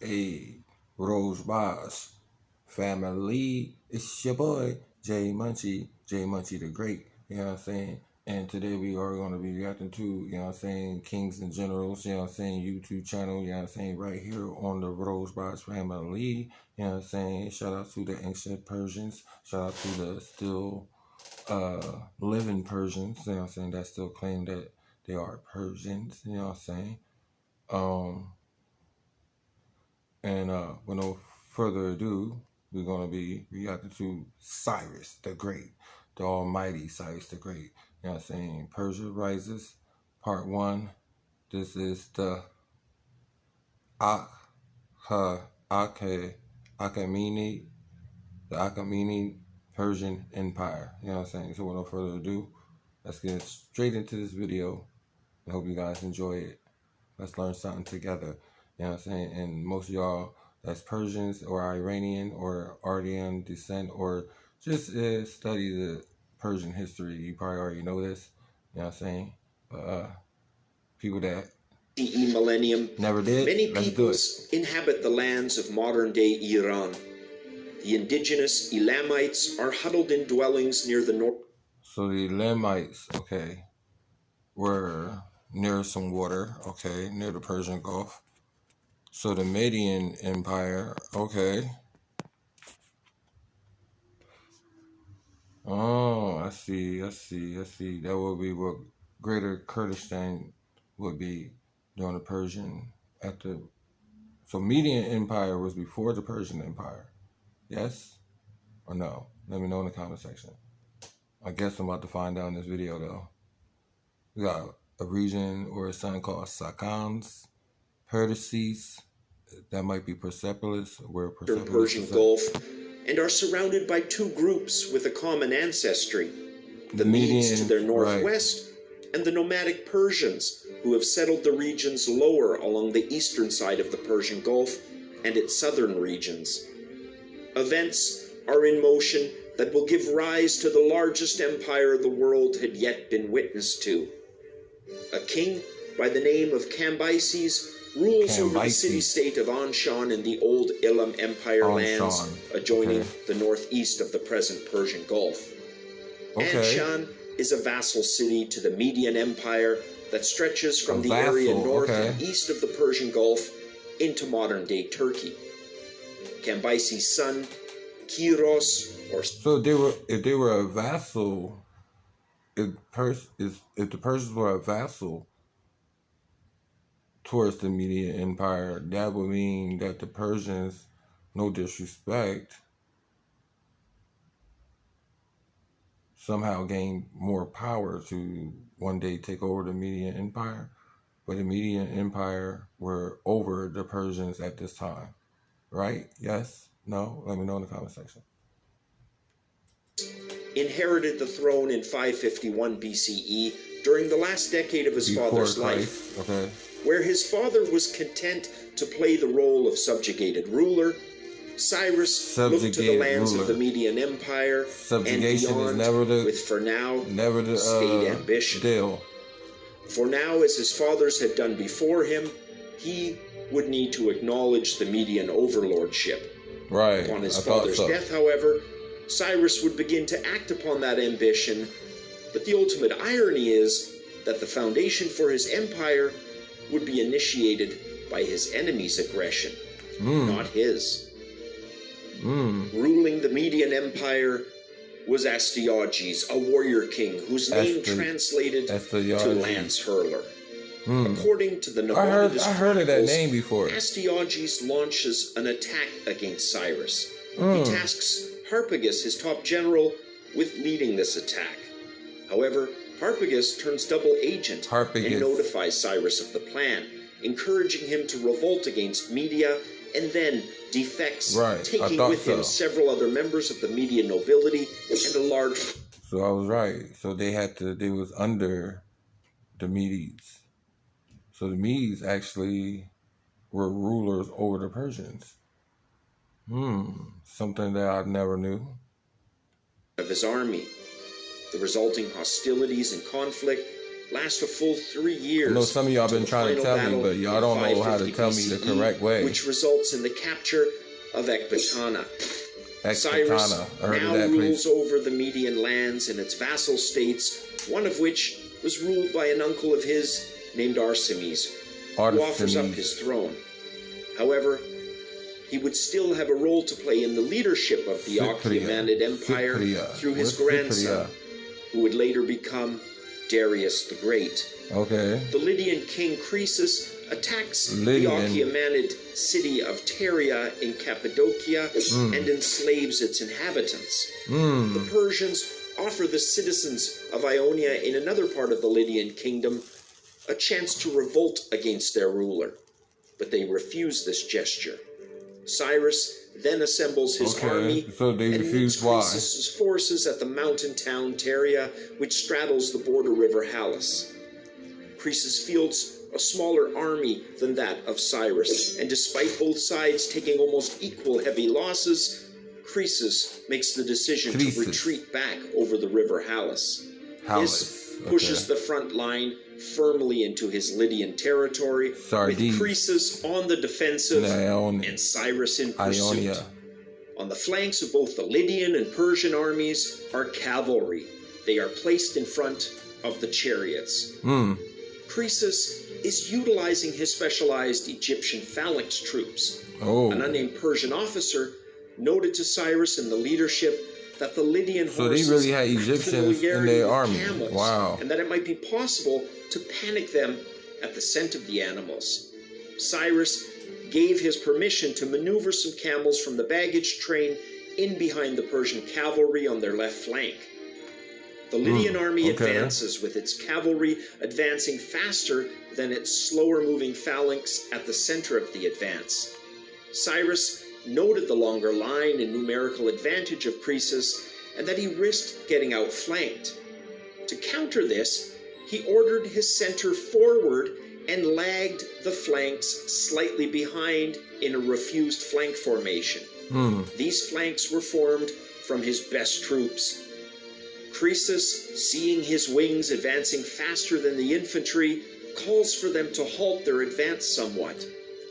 A Rosebars family. It's your boy J Munchie the Great. You know what I'm saying? And today we are going to be reacting to, you know what I'm saying, Kings and Generals, you know what I'm saying, YouTube channel, you know what I'm saying, right here on the Rosebars family. You know what I'm saying? Shout out to the ancient Persians. Shout out to the still living Persians, you know what I'm saying, that still claim that they are Persians, you know what I'm saying? And with no further ado, we're going to be reacting to Cyrus the Great, the almighty Cyrus the Great. You know what I'm saying? Persia Rises, Part 1. This is the Achaemenid, the Achaemenid Persian Empire. You know what I'm saying? So with no further ado, let's get straight into this video. I hope you guys enjoy it. Let's learn something together. You know what I'm saying? And most of y'all that's Persians or Iranian or Aryan descent or just study the Persian history, you probably already know this. You know what I'm saying? But people that CE millennium, never did, many let's peoples inhabit the lands of modern-day Iran. The indigenous Elamites are huddled in dwellings near the north. So the Elamites, okay, were near some water, okay, near the Persian Gulf. So the Median Empire, okay. Oh, I see. That would be what Greater Kurdistan would be during the Persian so Median Empire was before the Persian Empire. Yes or no? Let me know in the comment section. I guess I'm about to find out in this video though. We got a region or a sign called Sakans, Perdices. That might be Persepolis, where Persepolis Persian Gulf, and are surrounded by two groups with a common ancestry. The Medes to their northwest, right, and the nomadic Persians, who have settled the regions lower along the eastern side of the Persian Gulf and its southern regions. Events are in motion that will give rise to the largest empire the world had yet been witness to. A king by the name of Cambyses rules over the city-state of Anshan in the old Elam Empire lands adjoining the northeast of the present Persian Gulf. Anshan is a vassal city to the Median Empire that stretches from the area north and east of the Persian Gulf into modern-day Turkey. Cambyses' son, Cyrus, so if they were a vassal, if the Persians were a vassal towards the Median Empire, that would mean that the Persians, no disrespect, somehow gained more power to one day take over the Median Empire. But the Median Empire were over the Persians at this time. Right? Yes? No? Let me know in the comment section. Inherited the throne in 551 BCE during the last decade of his father's life, where his father was content to play the role of subjugated ruler. Cyrus looked to the lands of the Median Empire and beyond with, for now, state ambition. For now, as his fathers had done before him, he would need to acknowledge the Median overlordship. Right. Upon his father's death, however, Cyrus would begin to act upon that ambition, but the ultimate irony is that the foundation for his empire would be initiated by his enemy's aggression, not his. Ruling the Median Empire was Astyages, a warrior king whose name translated to lance hurler. According to the Nabonidus I heard of that name before. Astyages launches an attack against Cyrus. He tasks Harpagus, his top general, with leading this attack. However, Harpagus turns double agent and notifies Cyrus of the plan, encouraging him to revolt against Media, and then defects, taking with him several other members of the Median nobility and a large... So I was right. So they was under the Medes. So the Medes actually were rulers over the Persians. Something that I never knew. Of his army. The resulting hostilities and conflict last a full 3 years. I know some of y'all been trying to tell me, but y'all don't know how to tell me the correct way. Which results in the capture of Ecbatana. Cyrus now rules over the Median lands and its vassal states, one of which was ruled by an uncle of his named Arsames, who offers up his throne. However, he would still have a role to play in the leadership of the Achaemenid Empire through his grandson, who would later become Darius the Great. Okay. The Lydian king Croesus attacks the Achaemenid city of Pteria in Cappadocia and enslaves its inhabitants. The Persians offer the citizens of Ionia in another part of the Lydian kingdom a chance to revolt against their ruler, but they refuse this gesture. Cyrus then assembles his army and meets Croesus' forces at the mountain town Pteria, which straddles the border river Halys. Croesus fields a smaller army than that of Cyrus, and despite both sides taking almost equal heavy losses, Croesus makes the decision to retreat back over the river Halys. This pushes the front line firmly into his Lydian territory, with Croesus on the defensive and Cyrus in pursuit. On the flanks of both the Lydian and Persian armies are cavalry. They are placed in front of the chariots. Croesus is utilizing his specialized Egyptian phalanx troops. An unnamed Persian officer noted to Cyrus in the leadership that the Lydian horses they really had Egyptians in their army. Camels, and that it might be possible to panic them at the scent of the animals. Cyrus gave his permission to maneuver some camels from the baggage train in behind the Persian cavalry on their left flank. The Lydian army advances, with its cavalry advancing faster than its slower-moving phalanx at the center of the advance. Cyrus noted the longer line and numerical advantage of Croesus, and that he risked getting outflanked. To counter this, he ordered his center forward and lagged the flanks slightly behind in a refused flank formation. These flanks were formed from his best troops. Croesus, seeing his wings advancing faster than the infantry, calls for them to halt their advance somewhat.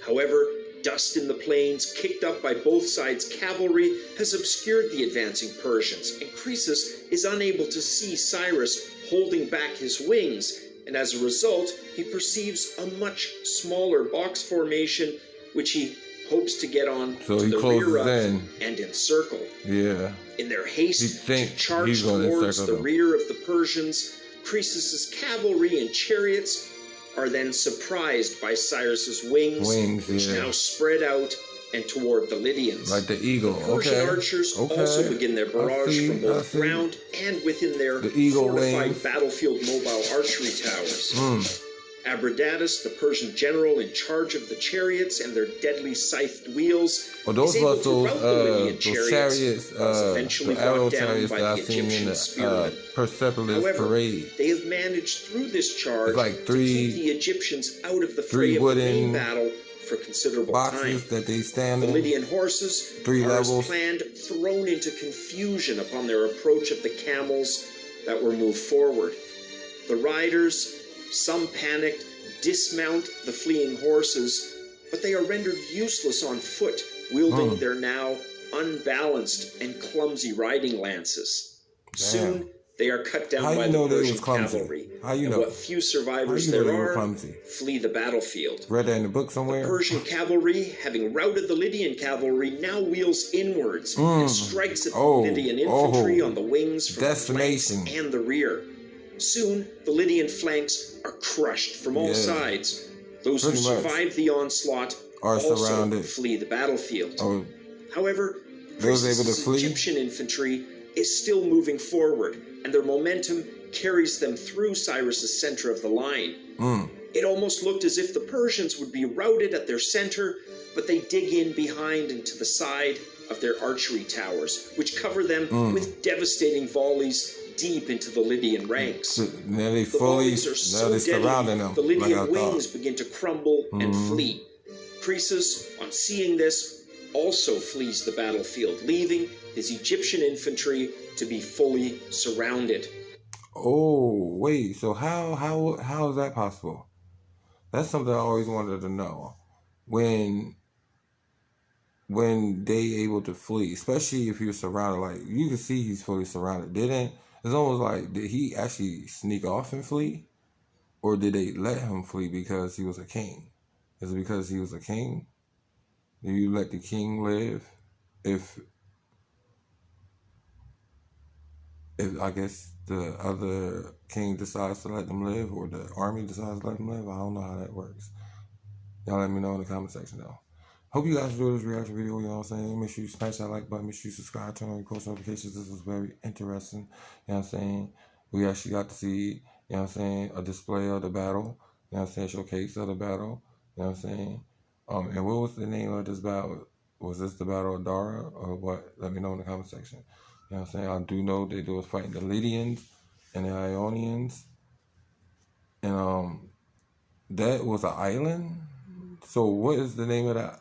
However, dust in the plains, kicked up by both sides' cavalry, has obscured the advancing Persians, and Croesus is unable to see Cyrus holding back his wings, and as a result, he perceives a much smaller box formation, which he hopes to get on to the rear of and encircle. In their haste to charge towards the rear of the Persians, Croesus' cavalry and chariots are then surprised by Cyrus's wings, which now spread out and toward the Lydians. Like the eagle. The Persian archers also begin their barrage from both ground and within their fortified battlefield mobile archery towers. Abradatus, the Persian general in charge of the chariots and their deadly scythed wheels, those is able to rout the Lydian those chariots, eventually brought down by the Egyptian spearmen. However, parade. they have managed through this charge to keep the Egyptians out of the fray of the main battle for considerable time. That they stand the Lydian horses are, as planned, thrown into confusion upon their approach of the camels that were moved forward. The riders, some panicked, dismount the fleeing horses, but they are rendered useless on foot, wielding their now unbalanced and clumsy riding lances. Soon, they are cut down by the Persian cavalry, and what few survivors there are flee the battlefield. Read that in the book somewhere. The Persian cavalry, having routed the Lydian cavalry, now wheels inwards and strikes at the Lydian infantry on the wings from the flanks and the rear. Soon, the Lydian flanks are crushed from all sides. Those who survive the onslaught also flee the battlefield. However, Croesus' Egyptian infantry is still moving forward, and their momentum carries them through Cyrus' center of the line. It almost looked as if the Persians would be routed at their center, but they dig in behind and to the side of their archery towers, which cover them with devastating volleys deep into the Lydian ranks. The volleys are so deadly, the Lydian wings begin to crumble and flee. Croesus, on seeing this, also flees the battlefield, leaving his Egyptian infantry to be fully surrounded. Oh, wait. So how is that possible? That's something I always wanted to know. When they able to flee, especially if you're surrounded, like you can see he's fully surrounded. It's almost like, did he actually sneak off and flee? Or did they let him flee because he was a king? Is it because he was a king? Do you let the king live? If I guess the other king decides to let them live, or the army decides to let them live, I don't know how that works. Y'all let me know in the comment section though. Hope you guys enjoyed this reaction video, you know what I'm saying? Make sure you smash that like button, make sure you subscribe, turn on your post notifications. This was very interesting, you know what I'm saying? We actually got to see, you know what I'm saying, a display of the battle, you know what I'm saying, showcase of the battle, you know what I'm saying? And what was the name of this battle? Was this the Battle of Dara or what? Let me know in the comment section. You know what I'm saying? I do know they was fighting the Lydians and the Ionians. And that was an island. So what is the name of that